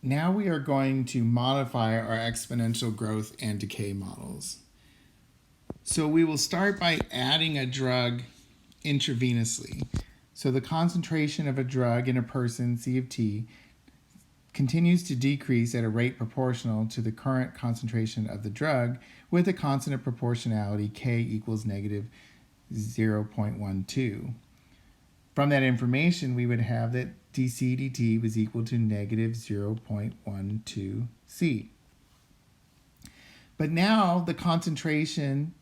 Now we are going to modify our exponential growth and decay models. So we will start by adding a drug intravenously. So the concentration of a drug in a person, C of t, continues to decrease at a rate proportional to the current concentration of the drug with a constant of proportionality k equals negative 0.12. From that information, we would have that dc dt was equal to negative 0.12 C. But now the concentration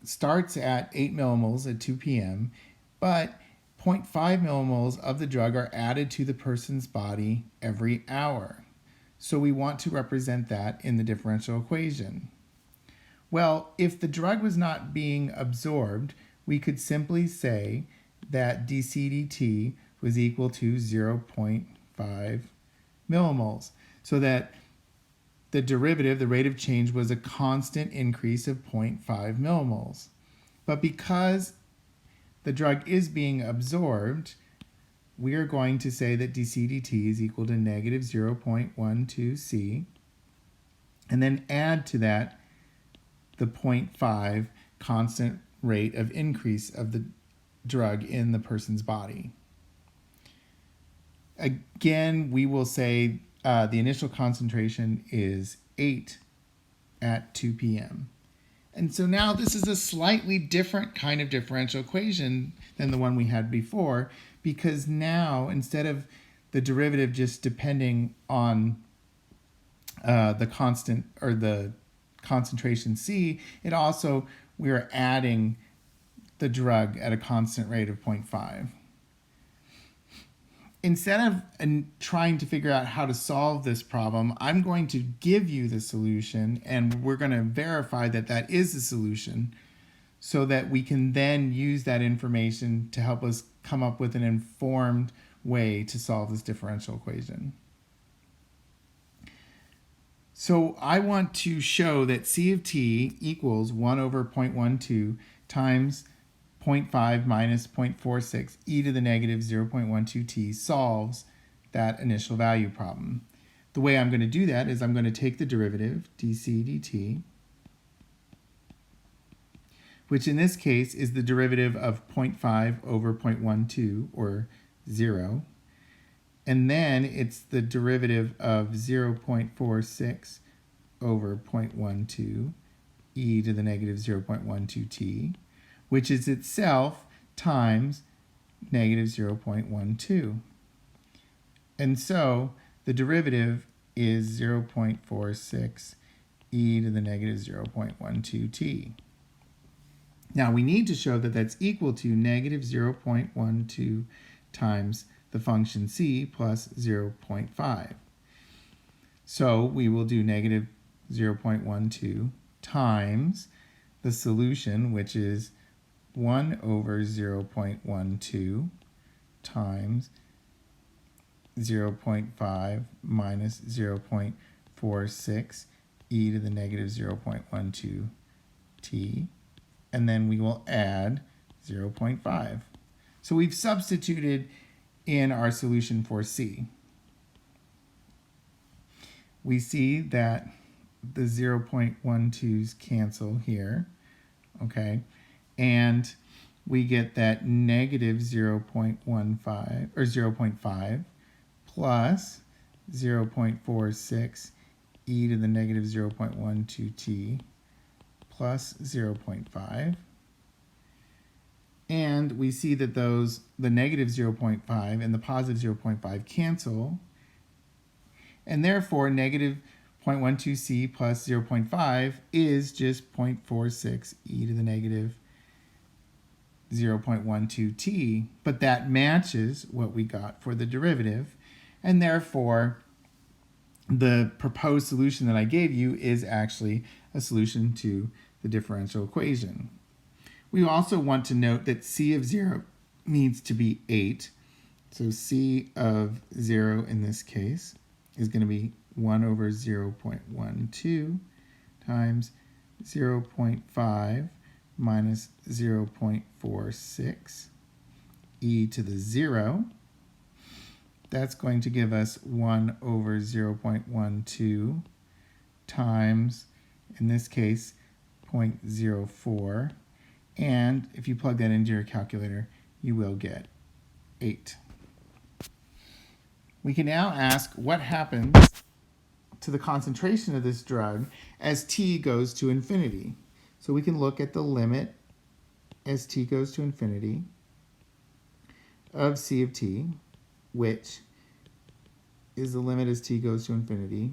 starts at 8 millimoles at 2 p.m., but 0.5 millimoles of the drug are added to the person's body every hour. So we want to represent that in the differential equation. Well, if the drug was not being absorbed, we could simply say that dc dt was equal to 0.5 millimoles, so that the derivative, the rate of change, was a constant increase of 0.5 millimoles. But because the drug is being absorbed, we are going to say that dc dt is equal to negative 0.12 C, and then add to that the 0.5 constant rate of increase of the drug in the person's body. Again, we will say the initial concentration is 8 at 2 p.m. And so now this is a slightly different kind of differential equation than the one we had before, because now instead of the derivative just depending on the constant or the concentration C, it also, we are adding the drug at a constant rate of 0.5. Instead of trying to figure out how to solve this problem, I'm going to give you the solution, and we're going to verify that that is the solution so that we can then use that information to help us come up with an informed way to solve this differential equation. So I want to show that C of t equals 1 over 0.12 times 0.5 minus 0.46 e to the negative 0.12 t solves that initial value problem. The way I'm going to do that is I'm going to take the derivative, dc dt, which in this case is the derivative of 0.5 over 0.12, or 0. And then it's the derivative of 0.46 over 0.12 e to the negative 0.12 t, which is itself times negative 0.12. And so the derivative is 0.46 e to the negative 0.12 t. Now we need to show that that's equal to negative 0.12 times the function c plus 0.5. So we will do negative 0.12 times the solution, which is 1 over 0.12 times 0.5 minus 0.46 e to the negative 0.12 t, and then we will add 0.5. So we've substituted in our solution for C. We see that the 0.12s cancel here, okay? And we get that negative 0.15 or 0.5 plus 0.46 e to the negative 0.12 t plus 0.5. And we see that the negative 0.5 and the positive 0.5 cancel, and therefore negative 0.12 c plus 0.5 is just 0.46 e to the negative 0.12 t, but that matches what we got for the derivative, and therefore the proposed solution that I gave you is actually a solution to the differential equation. We also want to note that C of 0 needs to be 8. So C of 0 in this case is going to be 1 over 0.12 times 0.5 minus 0.46 e to the 0. that's going to give us 1 over 0.12 times, in this case, 0.04. And if you plug that into your calculator, you will get 8. We can now ask what happens to the concentration of this drug as t goes to infinity. So we can look at the limit as t goes to infinity of c of t, which is the limit as t goes to infinity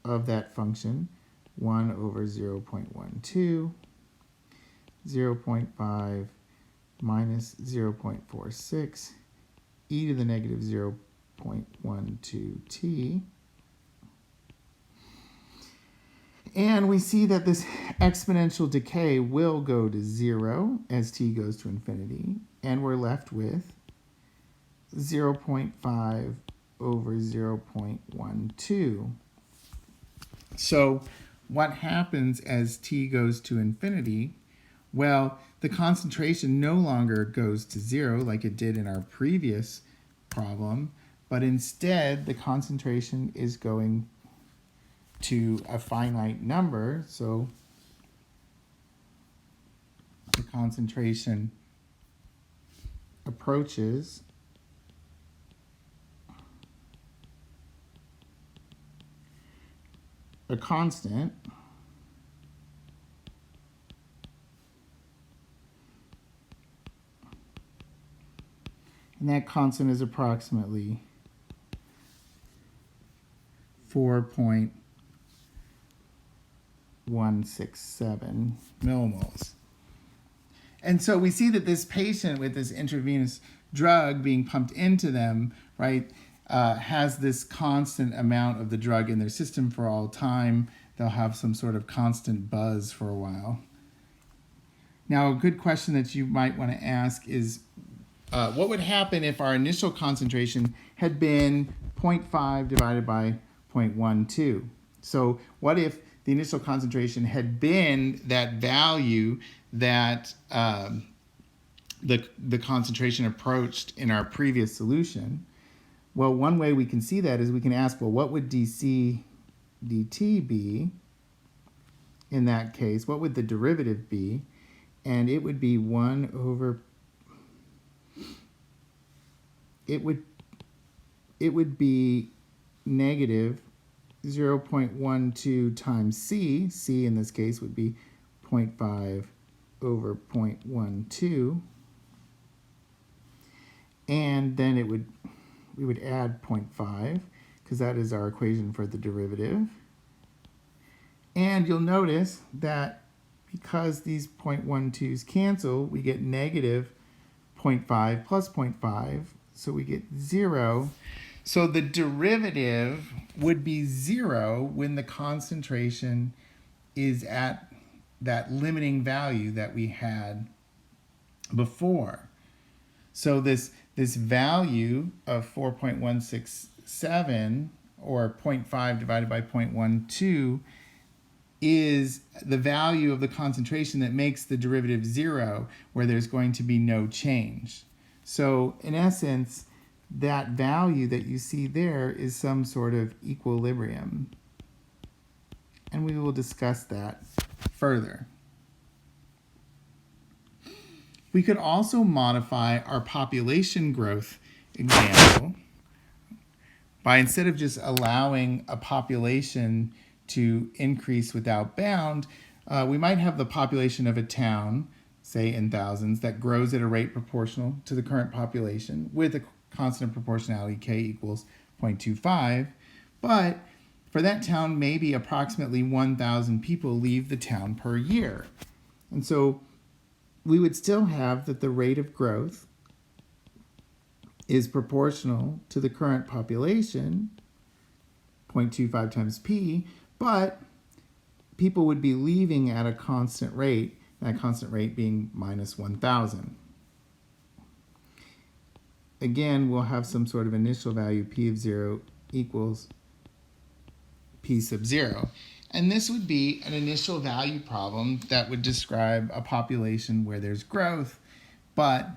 of that function, 1 over 0.12, 0.5 minus 0.46, e to the negative 0.12t. And we see that this exponential decay will go to 0 as t goes to infinity, and we're left with 0.5 over 0.12. So what happens as t goes to infinity? Well, the concentration no longer goes to 0 like it did in our previous problem, but instead the concentration is going to a finite number. So the concentration approaches a constant, and that constant is approximately 4.167 millimoles. And so we see that this patient with this intravenous drug being pumped into them, right, has this constant amount of the drug in their system for all time. They'll have some sort of constant buzz for a while. Now, a good question that you might want to ask is, what would happen if our initial concentration had been 0.5 divided by 0.12? So what if the initial concentration had been that value that the concentration approached in our previous solution? Well, one way we can see that is we can ask, well, what would dc dt be in that case? What would the derivative be? And it would be 1 over, it would be negative 0.12 times c. C in this case would be 0.5 over 0.12. And then we would add 0.5 because that is our equation for the derivative. And you'll notice that because these 0.12s cancel, we get negative 0.5 plus 0.5, so we get 0. So the derivative would be 0 when the concentration is at that limiting value that we had before. So this value of 4.167, or 0.5 divided by 0.12, is the value of the concentration that makes the derivative 0, where there's going to be no change. So in essence, that value that you see there is some sort of equilibrium. And we will discuss that further. We could also modify our population growth example by, instead of just allowing a population to increase without bound, we might have the population of a town, say in thousands, that grows at a rate proportional to the current population with a constant proportionality k equals 0.25. But for that town, maybe approximately 1,000 people leave the town per year. And so we would still have that the rate of growth is proportional to the current population, 0.25 times p, but people would be leaving at a constant rate, that constant rate being minus 1,000. Again, we'll have some sort of initial value, p of 0 equals p sub 0. And this would be an initial value problem that would describe a population where there's growth, but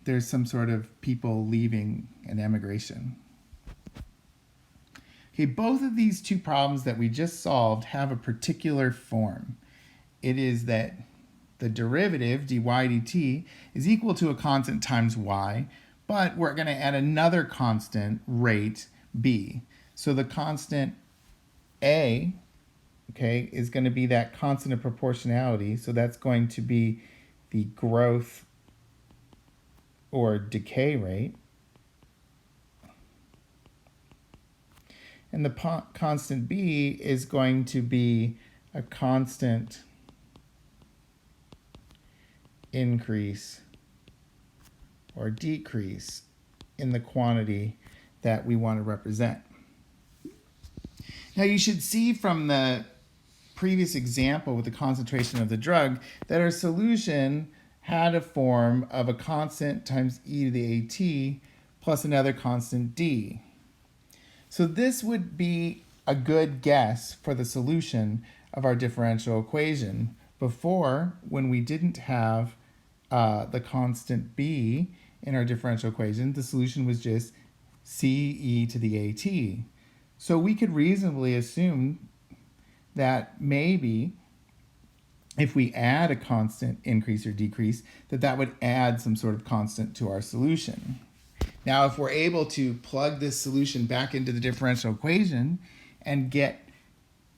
there's some sort of people leaving and emigration. Okay, both of these two problems that we just solved have a particular form. It is that the derivative, dy dt, is equal to a constant times y, but we're going to add another constant, rate, b. So the constant a, okay, is going to be that constant of proportionality. So that's going to be the growth or decay rate. And the constant b is going to be a constant increase or decrease in the quantity that we want to represent. Now you should see from the previous example with the concentration of the drug that our solution had a form of a constant times e to the at plus another constant d. So this would be a good guess for the solution of our differential equation. Before, when we didn't have the constant b in our differential equation, the solution was just ce to the at. So we could reasonably assume that maybe if we add a constant increase or decrease, that would add some sort of constant to our solution. Now, if we're able to plug this solution back into the differential equation and get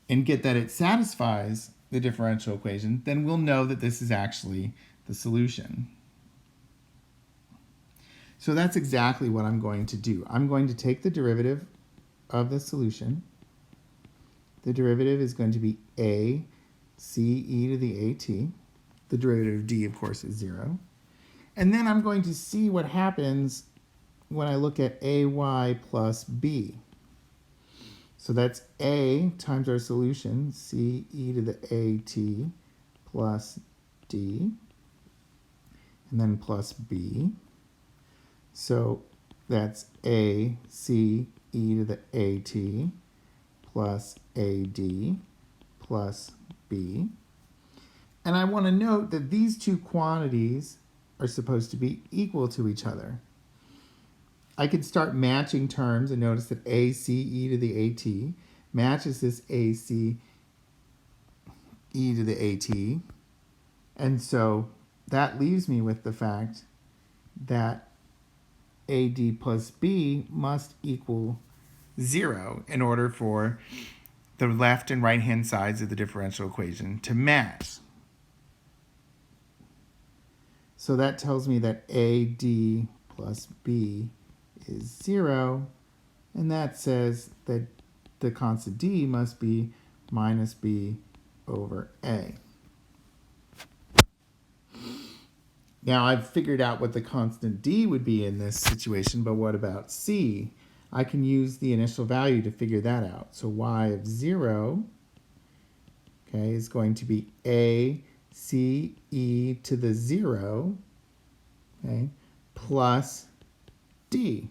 that it satisfies the differential equation, then we'll know that this is actually the solution. So that's exactly what I'm going to do. I'm going to take the derivative of the solution. The derivative is going to be a c e to the at. The derivative of d, of course, is 0. And then I'm going to see what happens when I look at ay plus b. So that's a times our solution, c e to the at plus d, and then plus b. So that's a c e to the at plus ad plus b. And I want to note that these two quantities are supposed to be equal to each other. I could start matching terms and notice that ace to the at matches this ace to the at. And so that leaves me with the fact that ad plus b must equal 0 in order for the left and right hand sides of the differential equation to match. So that tells me that ad plus b is 0, and that says that the constant d must be minus b over a. Now I've figured out what the constant d would be in this situation, but what about c? I can use the initial value to figure that out. So y of 0, okay, is going to be a c e to the 0, okay, plus d.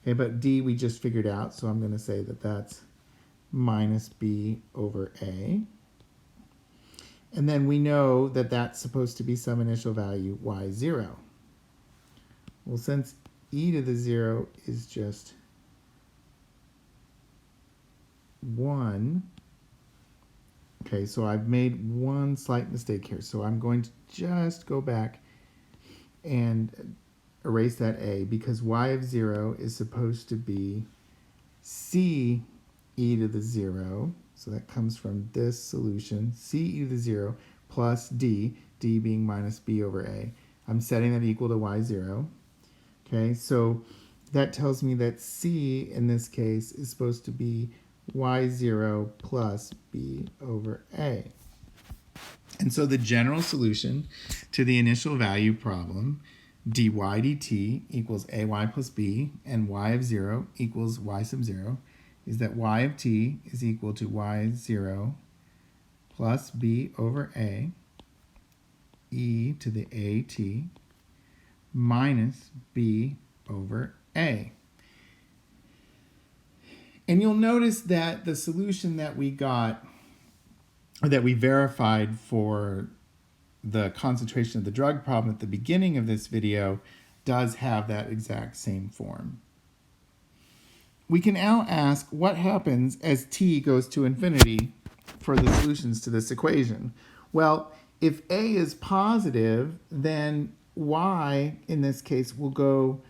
Okay, but d we just figured out, so I'm going to say that that's minus b over a. And then we know that that's supposed to be some initial value, y0. Well, since e to the 0 is just 1, okay, so I've made one slight mistake here. So I'm going to just go back and erase that a, because y of 0 is supposed to be c e to the 0. So that comes from this solution, c e to the 0 plus d, d being minus b over a. I'm setting that equal to y0. Okay, so that tells me that c in this case is supposed to be y0 plus b over a. And so the general solution to the initial value problem, dy dt equals ay plus b, and y of 0 equals y sub 0, is that y of t is equal to y0 plus b over a, e to the at, minus b over a. And you'll notice that the solution that we got, or that we verified for the concentration of the drug problem at the beginning of this video, does have that exact same form. we can now ask what happens as t goes to infinity for the solutions to this equation. Well, if a is positive, then y, in this case, will go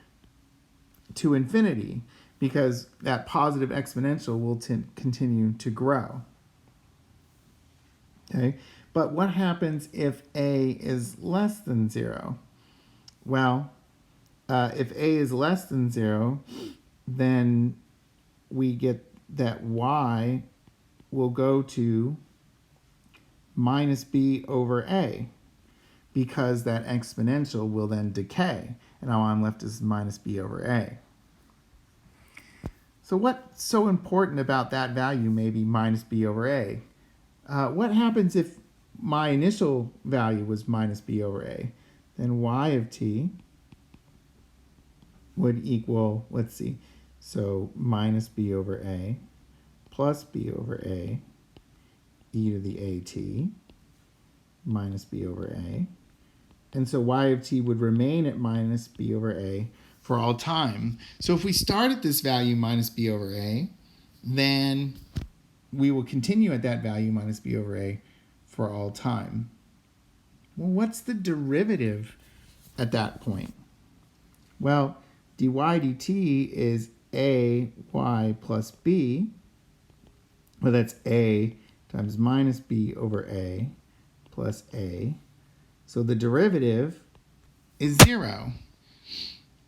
to infinity because that positive exponential will continue to grow. Okay, but what happens if a is less than 0? Well, if a is less than 0, then we get that y will go to minus b over a because that exponential will then decay. And all I'm left is minus b over a. So what's so important about that value, maybe minus b over a? What happens if my initial value was minus b over a? Then y of t would equal, let's see, so minus b over a plus b over a e to the at minus b over a. And so y of t would remain at minus b over a for all time. So if we start at this value minus b over a, then we will continue at that value minus b over a for all time. Well, what's the derivative at that point? Well, dy dt is a y plus b. Well, that's a times minus b over a plus a. So the derivative is 0.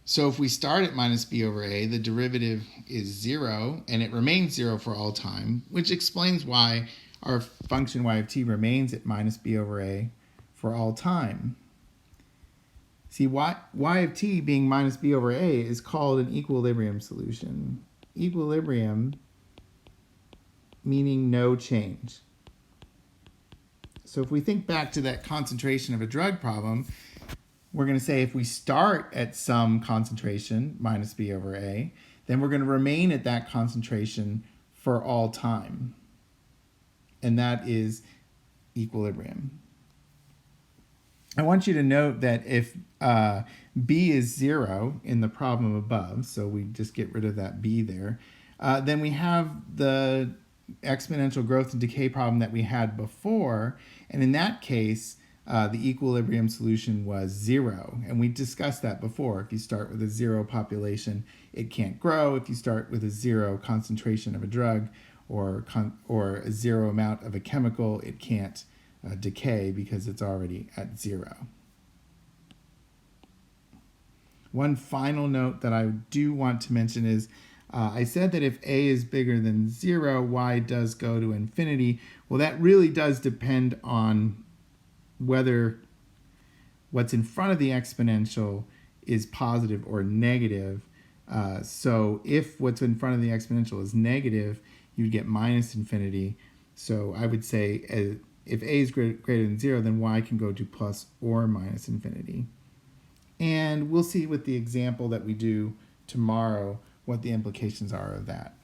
So if we start at minus b over a, the derivative is 0, and it remains 0 for all time, which explains why our function y of t remains at minus b over a for all time. See, y of t being minus b over a is called an equilibrium solution. Equilibrium meaning no change. So if we think back to that concentration of a drug problem, we're going to say if we start at some concentration, minus b over a, then we're going to remain at that concentration for all time. And that is equilibrium. I want you to note that if b is 0 in the problem above, so we just get rid of that b there, then we have the exponential growth and decay problem that we had before. And in that case, the equilibrium solution was 0. And we discussed that before. If you start with a 0 population, it can't grow. If you start with a 0 concentration of a drug or a 0 amount of a chemical, it can't decay because it's already at 0. One final note that I do want to mention is I said that if a is bigger than 0, y does go to infinity. Well, that really does depend on whether what's in front of the exponential is positive or negative. So if what's in front of the exponential is negative, you'd get minus infinity. So I would say if a is greater than 0, then y can go to plus or minus infinity. And we'll see with the example that we do tomorrow what the implications are of that.